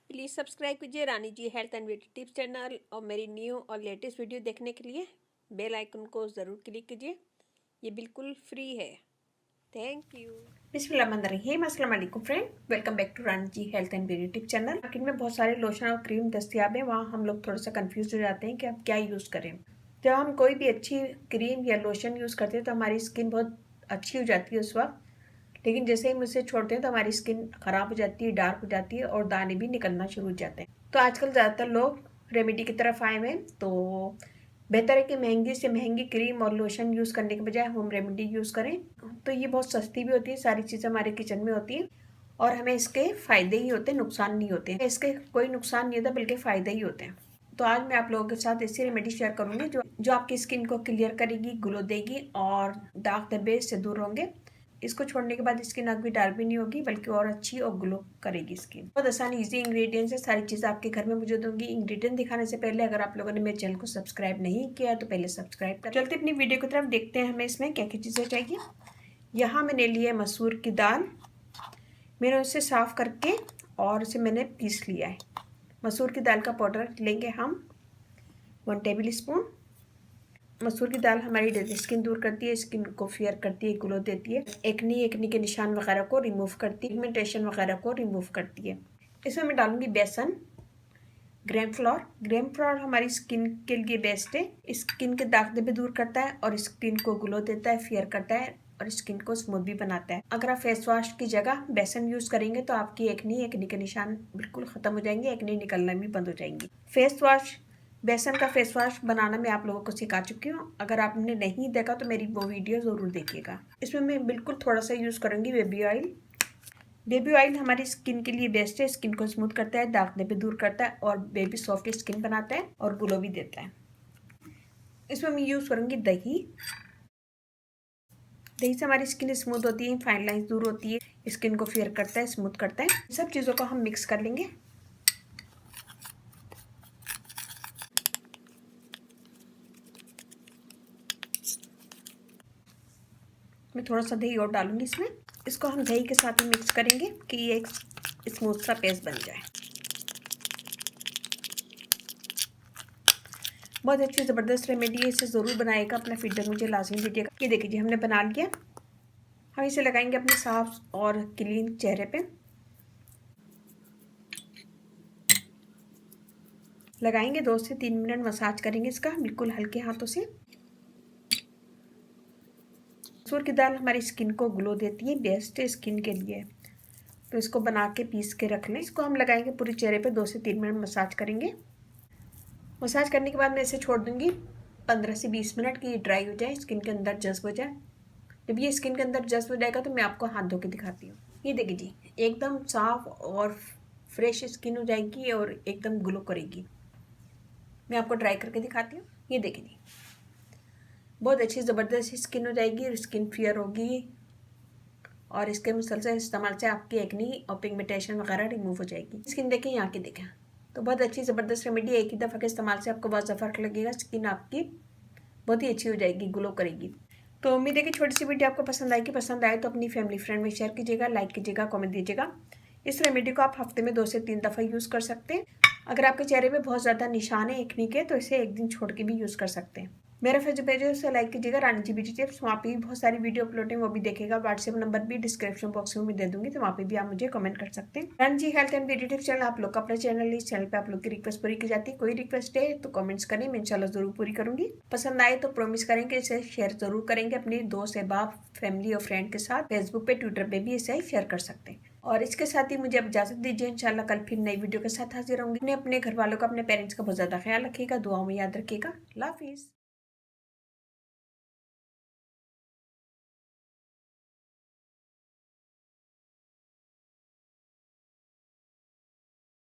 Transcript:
Please subscribe कीजिए Rani ji health and beauty tips channel और मेरी न्यू और लेटेस्ट वीडियो देखने के लिए बेल आइकन को ज़रूर क्लिक कीजिए। ये बिल्कुल फ्री है। Thank you. बिस्मिल्लाहिर्रहमानिर्रहीम। अस्सलाम वालेकुम friend, welcome back to Rani ji health and beauty tip channel. Market में बहुत सारे लोशन और क्रीम दस्तियाब है, वहाँ हम लोग थोड़ा सा कंफ्यूज हो जाते हैं कि अब क्या यूज़ करें। जब हम कोई भी अच्छी क्रीम या लोशन यूज़ करते हैं तो हमारी स्किन बहुत अच्छी हो जाती है उस वक्त, लेकिन जैसे ही हम उसे छोड़ते हैं तो हमारी स्किन ख़राब हो जाती है, डार्क हो जाती है और दाने भी निकलना शुरू हो जाते हैं। तो आजकल ज़्यादातर लोग रेमेडी की तरफ आए हुए हैं, तो बेहतर है कि महंगी से महंगी क्रीम और लोशन यूज़ करने के बजाय होम रेमेडी यूज़ करें। तो ये बहुत सस्ती भी होती है, सारी चीज़ें हमारे किचन में होती हैं और हमें इसके फ़ायदे ही होते हैं, नुकसान नहीं होते हैं। इसके कोई नुकसान नहीं होता बल्कि फ़ायदे ही होते हैं। तो आज मैं आप लोगों के साथ ऐसी रेमेडी शेयर करूँगी जो आपकी स्किन को क्लियर करेगी, ग्लो देगी और दाग धब्बे से दूर होंगे। इसको छोड़ने के बाद स्किन भी डार्क भी नहीं होगी बल्कि और अच्छी और ग्लो करेगी स्किन। बहुत आसान इजी इंग्रेडिएंट्स है, सारी चीज़ आपके घर में मौजूद होंगी। इंग्रेडिएंट दिखाने से पहले अगर आप लोगों ने मेरे चैनल को सब्सक्राइब नहीं किया तो पहले सब्सक्राइब कर। चलते अपनी वीडियो की तरफ, देखते हैं हमें इसमें क्या क्या चीज़ें चाहिए। यहाँ मैंने लिया है मसूर की दाल। मैंने उसे साफ़ करके और उसे मैंने पीस लिया है। मसूर की दाल का पाउडर लेंगे हम 1 टेबल स्पून। मसूर की दाल हमारी डेड स्किन दूर करती है, स्किन को फेयर करती है, ग्लो देती है, एक्नी के निशान वगैरह को रिमूव करती है, पिगमेंटेशन वगैरह को रिमूव करती है। इसमें मैं डालूंगी बेसन, ग्रेम फ्लोर हमारी स्किन के लिए बेस्ट है। स्किन के दाग धब्बे दूर करता है और स्किन को ग्लो देता है, फेयर करता है और स्किन को स्मूथ भी बनाता है। अगर आप फेस वॉश की जगह बेसन यूज करेंगे तो आपकी एक्नी के निशान बिल्कुल खत्म हो जाएंगे, एक्नी निकलना भी बंद हो जाएंगी। फेस वॉश, बेसन का फेस वॉश बनाना मैं आप लोगों को सिखा चुकी हूँ। अगर आपने नहीं देखा तो मेरी वो वीडियो ज़रूर देखिएगा। इसमें मैं बिल्कुल थोड़ा सा यूज़ करूँगी बेबी ऑयल। बेबी ऑयल हमारी स्किन के लिए बेस्ट है, स्किन को स्मूथ करता है, दाग धब्बे दूर करता है और बेबी सॉफ्ट स्किन बनाता है और ग्लो भी देता है। इसमें मैं यूज़ करूँगी दही। दही से हमारी स्किन स्मूथ होती है, फाइन लाइंस दूर होती है, स्किन को फेयर करता है, स्मूथ करता है। सब चीज़ों को हम मिक्स कर लेंगे। मैं थोड़ा सा दही और डालूंगी इसमें। इसको हम दही के साथ ही मिक्स करेंगे कि ये एक स्मूथ सा पेस्ट बन जाए। बहुत अच्छी ज़बरदस्त रेमेडी है, इसे ज़रूर बनाएगा, अपना फीडबैक मुझे लाजमी दीजिएगा। ये देखिए हमने बना लिया। हम इसे लगाएंगे अपने साफ और क्लीन चेहरे पे। लगाएंगे 2 से 3 मिनट मसाज करेंगे इसका बिल्कुल हल्के हाथों से। मसूर की दाल हमारी स्किन को ग्लो देती है, बेस्ट है स्किन के लिए। तो इसको बना के पीस के रख लें। इसको हम लगाएंगे पूरे चेहरे पे, 2 से 3 मिनट मसाज करेंगे। मसाज करने के बाद मैं इसे छोड़ दूंगी 15 से 20 मिनट की ड्राई हो जाए, स्किन के अंदर जज्ब हो जाए। जब ये स्किन के अंदर जज्ब हो जाएगा तो मैं आपको हाथ धो के दिखाती हूँ। ये देखिए जी, एकदम साफ और फ्रेश स्किन हो जाएगी और एकदम ग्लो करेगी। मैं आपको ट्राई करके दिखाती हूँ। ये देखिए जी, बहुत अच्छी ज़बरदस्त स्किन हो जाएगी और स्किन फेयर होगी और इसके मुसलसल इस्तेमाल से आपकी एक्नी और पिगमेंटेशन वगैरह रिमूव हो जाएगी। स्किन देखें, यहाँ की देखें, तो बहुत अच्छी ज़बरदस्त रेमेडी। एक ही दफ़ा के इस्तेमाल से आपको बहुत ज़्यादा फ़र्क लगेगा, स्किन आपकी बहुत ही अच्छी हो जाएगी, ग्लो करेगी। तो उम्मीद है कि छोटी सी वीडियो आपको पसंद आएगी। पसंद आए तो अपनी फैमिली फ्रेंड में शेयर कीजिएगा, लाइक कीजिएगा, कमेंट दीजिएगा। इस रेमेडी को आप हफ्ते में 2 से 3 दफ़ा यूज़ कर सकते हैं। अगर आपके चेहरे पे बहुत ज़्यादा निशान है एक्नी के तो इसे एक दिन छोड़ के भी यूज़ कर सकते हैं। मेरा फेसबुक पेज है, उसे लाइक कीजिएगा, रानी जी ब्यूटी टिप्स। वहाँ पे भी बहुत सारी वीडियो अपलोड है, वो भी देखेगा। व्हाट्सएप नंबर भी डिस्क्रिप्शन बॉक्स में मैं दे दूंगी, तो वहाँ पे भी आप मुझे कमेंट कर सकते हैं। Rani ji health and beauty tips channel आप लोग का अपना चैनल है, इस चैनल पे आप लोग की रिक्वेस्ट पूरी की जाती है। कोई रिक्वेस्ट है तो कमेंट्स करें, मैं इंशाल्लाह जरूर पूरी करूंगी। पसंद आए तो प्रॉमिस करेंगे इसे शेयर जरूर करेंगे अपनी दोस्त, अहबाब, फैमिली और फ्रेंड के साथ। फेसबुक पे, ट्विटर पे भी इसे शेयर कर सकते हैं। और इसके साथ ही मुझे अब इजाजत दीजिए, इंशाल्लाह कल फिर नई वीडियो के साथ हाजिर होंगी। अपने घर वालों का, अपने पेरेंट्स का बहुत ज्यादा ख्याल रखिएगा, दुआओं में याद रखिएगा। अल्लाह हाफिज़।